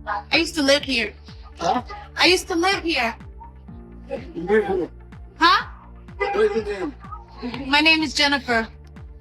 I used to live here. Huh? I used to live here. What Huh? is your name? My name is Jennifer.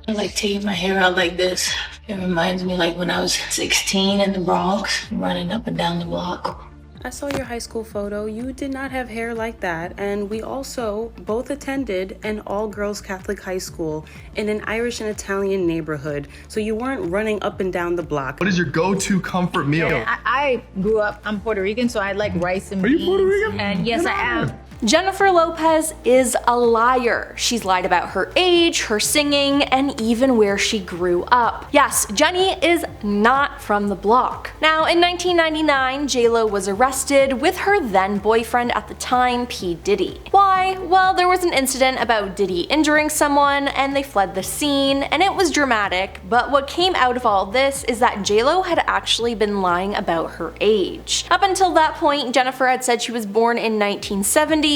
I like taking my hair out like this. It reminds me like when I was 16 in the Bronx, running up and down the block. I saw your high school photo. You did not have hair like that, and we also both attended an all-girls Catholic high school in an Irish and Italian neighborhood, so you weren't running up and down the block. What is your go-to comfort meal? I grew up, I'm Puerto Rican, so I like rice and Are beans. you Puerto Rican? And yes, I am. Jennifer Lopez is a liar. She's lied about her age, her singing, and even where she grew up. Yes, Jenny is not from the block. Now, in 1999, J-Lo was arrested with her then boyfriend at the time, P. Diddy. Why? Well, there was an incident about Diddy injuring someone, and they fled the scene, and it was dramatic, but what came out of all this is that J-Lo had actually been lying about her age. Up until that point, Jennifer had said she was born in 1970,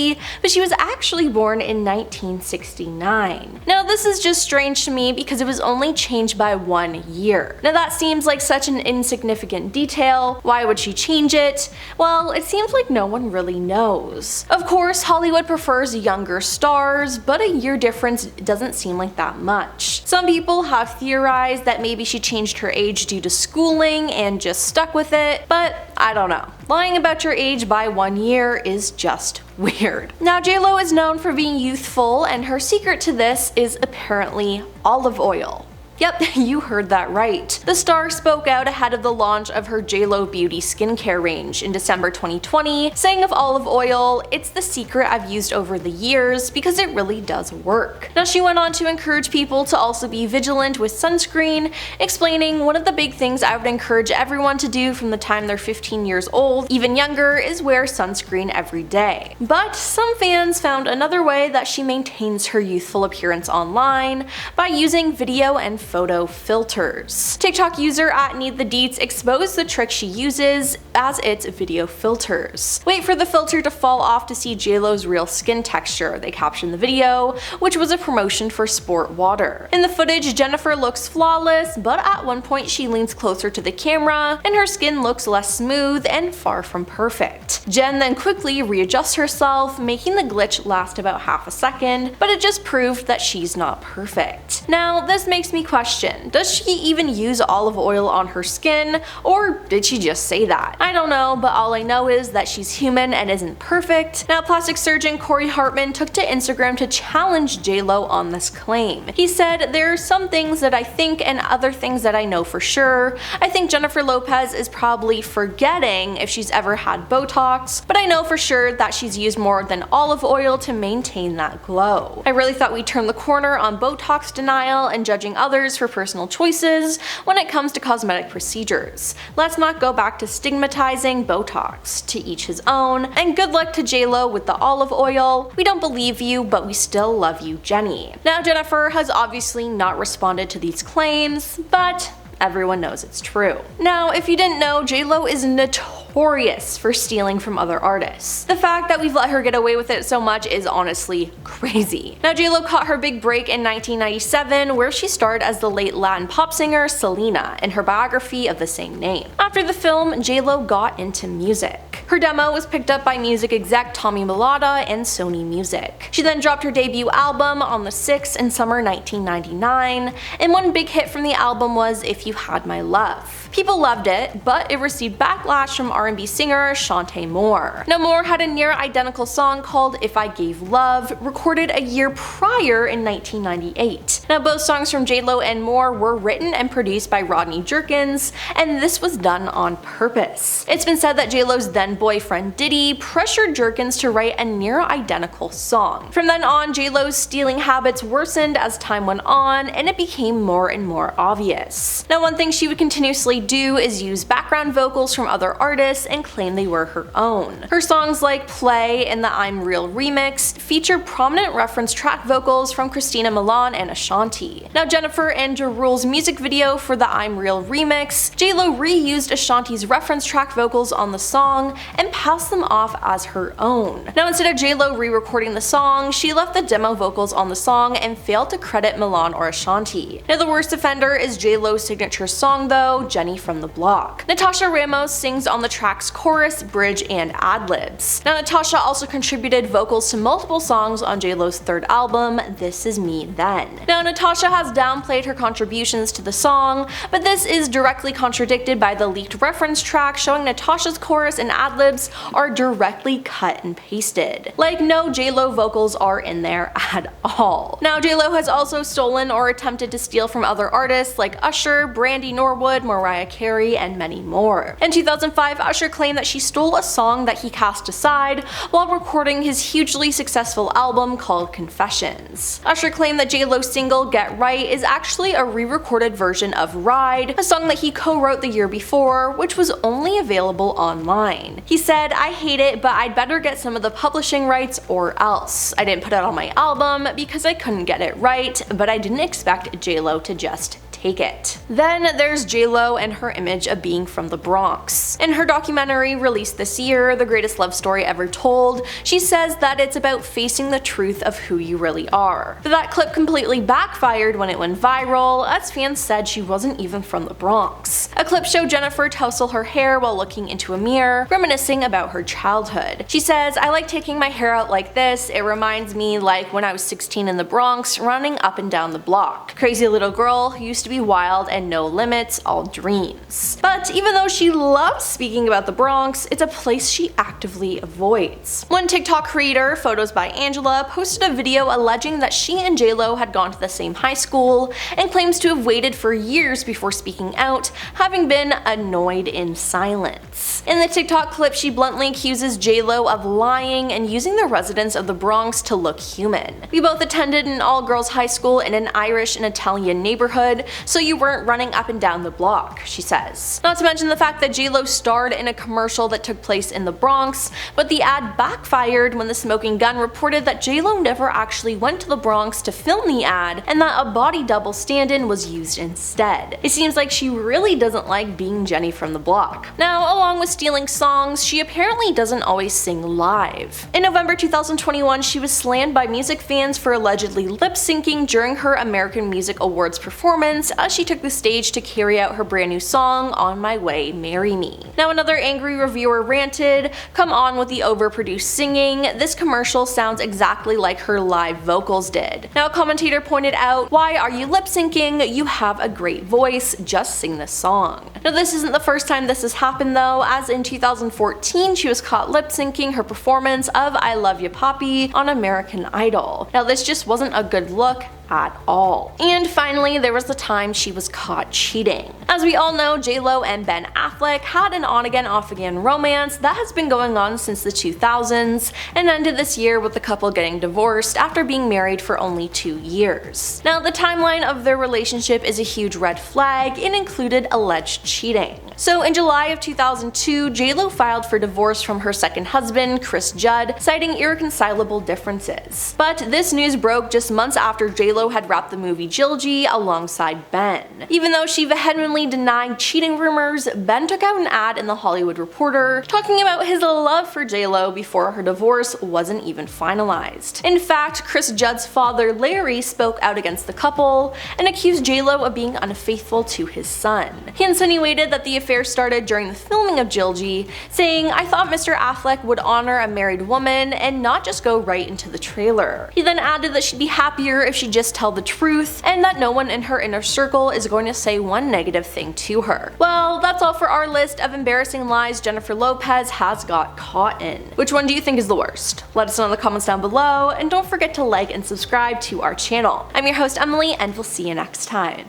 but she was actually born in 1969. Now, this is just strange to me because it was only changed by 1 year. Now, that seems like such an insignificant detail. Why would she change it? Well, it seems like no one really knows. Of course, Hollywood prefers younger stars, but a year difference doesn't seem like that much. Some people have theorized that maybe she changed her age due to schooling and just stuck with it, but I don't know. Lying about your age by 1 year is just weird. Now, J-Lo is known for being youthful, and her secret to this is apparently olive oil. Yep, you heard that right. The star spoke out ahead of the launch of her J.Lo Beauty skincare range in December 2020, saying of olive oil, "It's the secret I've used over the years because it really does work." Now, she went on to encourage people to also be vigilant with sunscreen, explaining, "One of the big things I would encourage everyone to do from the time they're 15 years old, even younger, is wear sunscreen every day." But some fans found another way that she maintains her youthful appearance online by using video and photo filters. TikTok user @NeedTheDeets exposed the trick she uses as its video filters. "Wait for the filter to fall off to see J-Lo's real skin texture," they captioned the video, which was a promotion for sport water. In the footage, Jennifer looks flawless, but at one point she leans closer to the camera and her skin looks less smooth and far from perfect. Jen then quickly readjusts herself, making the glitch last about half a second, but it just proved that she's not perfect. Now, this makes me question, does she even use olive oil on her skin, or did she just say that? I don't know, but all I know is that she's human and isn't perfect. Now, plastic surgeon Corey Hartman took to Instagram to challenge J-Lo on this claim. He said, "There are some things that I think and other things that I know for sure. I think Jennifer Lopez is probably forgetting if she's ever had Botox, but I know for sure that she's used more than olive oil to maintain that glow. I really thought we'd turn the corner on Botox denial and judging others for personal choices when it comes to cosmetic procedures. Let's not go back to stigmatizing Botox. To each his own, and good luck to J-Lo with the olive oil. We don't believe you, but we still love you, Jenny." Now, Jennifer has obviously not responded to these claims, but everyone knows it's true. Now, if you didn't know, J-Lo is notorious for stealing from other artists. The fact that we've let her get away with it so much is honestly crazy. Now, J-Lo caught her big break in 1997, where she starred as the late Latin pop singer Selena in her biography of the same name. After the film, J-Lo got into music. Her demo was picked up by music exec Tommy Mulata and Sony Music. She then dropped her debut album On the 6th in summer 1999, and one big hit from the album was If You Had My Love. People loved it, but it received backlash from R&B singer Shantae Moore. Now, Moore had a near identical song called If I Gave Love, recorded a year prior in 1998. Now, both songs from J-Lo and Moore were written and produced by Rodney Jerkins, and this was done on purpose. It's been said that J-Lo's then boyfriend Diddy pressured Jerkins to write a near identical song. From then on, J-Lo's stealing habits worsened as time went on, and it became more and more obvious. Now, one thing she would continuously do is use background vocals from other artists and claim they were her own. Her songs like Play and the I'm Real remix feature prominent reference track vocals from Christina Milian and Ashanti. Now, Jennifer and Ja Rule's music video for the I'm Real remix, J-Lo reused Ashanti's reference track vocals on the song and passed them off as her own. Now, instead of J-Lo re-recording the song, she left the demo vocals on the song and failed to credit Milian or Ashanti. Now, the worst offender is J-Lo's signature song though, Jenny Jenny from the Block. Natasha Ramos sings on the track's chorus, bridge, and ad-libs. Now Natasha also contributed vocals to multiple songs on J-Lo's third album, This Is Me Then. Now Natasha has downplayed her contributions to the song, but this is directly contradicted by the leaked reference track showing Natasha's chorus and ad-libs are directly cut and pasted. Like, no J-Lo vocals are in there at all. Now J-Lo has also stolen or attempted to steal from other artists like Usher, Brandy Norwood, Mariah Carey, and many more. In 2005, Usher claimed that she stole a song that he cast aside while recording his hugely successful album called Confessions. Usher claimed that J-Lo's single Get Right is actually a re-recorded version of Ride, a song that he co-wrote the year before, which was only available online. He said, "I hate it, but I'd better get some of the publishing rights or else. I didn't put it on my album because I couldn't get it right, but I didn't expect J-Lo to just take it." Then there's J-Lo and her image of being from the Bronx. In her documentary released this year, The Greatest Love Story Ever Told, she says that it's about facing the truth of who you really are. But that clip completely backfired when it went viral, as fans said she wasn't even from the Bronx. A clip showed Jennifer tousle her hair while looking into a mirror, reminiscing about her childhood. She says, "I like taking my hair out like this. It reminds me like when I was 16 in the Bronx, running up and down the block. Crazy little girl who used to be wild and no limits, all dreams." But even though she loves speaking about the Bronx, it's a place she actively avoids. One TikTok creator, Photos by Angela, posted a video alleging that she and J-Lo had gone to the same high school and claims to have waited for years before speaking out, having been annoyed in silence. In the TikTok clip, she bluntly accuses J-Lo of lying and using the residents of the Bronx to look human. "We both attended an all-girls high school in an Irish and Italian neighborhood, so you weren't running up and down the block," she says. Not to mention the fact that J-Lo starred in a commercial that took place in the Bronx, but the ad backfired when the Smoking Gun reported that J-Lo never actually went to the Bronx to film the ad and that a body double stand-in was used instead. It seems like she really doesn't like being Jenny from the Block. Now, along with stealing songs, she apparently doesn't always sing live. In November 2021, she was slammed by music fans for allegedly lip-syncing during her American Music Awards performance as she took the stage to carry out her brand new song, On My Way, Marry Me. Now another angry reviewer ranted, "Come on with the overproduced singing, this commercial sounds exactly like her live vocals did." Now a commentator pointed out, "Why are you lip syncing? You have a great voice, just sing the song." Now this isn't the first time this has happened though, as in 2014 she was caught lip syncing her performance of I Love Ya Poppy on American Idol. Now this just wasn't a good look at all. And finally, there was the time she was caught cheating. As we all know, J-Lo and Ben Affleck had an on-again, off-again romance that has been going on since the 2000s and ended this year with the couple getting divorced after being married for only 2 years. Now, the timeline of their relationship is a huge red flag and included alleged cheating. So in July of 2002, J-Lo filed for divorce from her second husband, Chris Judd, citing irreconcilable differences. But this news broke just months after J-Lo had wrapped the movie Jilji alongside Ben. Even though she vehemently denied cheating rumors, Ben took out an ad in The Hollywood Reporter talking about his love for J-Lo before her divorce wasn't even finalized. In fact, Chris Judd's father, Larry, spoke out against the couple and accused J-Lo of being unfaithful to his son. He insinuated that the affair started during the filming of Jilji, saying, "I thought Mr. Affleck would honor a married woman and not just go right into the trailer." He then added that she'd be happier if she just tell the truth and that no one in her inner circle is going to say one negative thing to her. Well, that's all for our list of embarrassing lies Jennifer Lopez has got caught in. Which one do you think is the worst? Let us know in the comments down below, and don't forget to like and subscribe to our channel. I'm your host Emily, and we'll see you next time.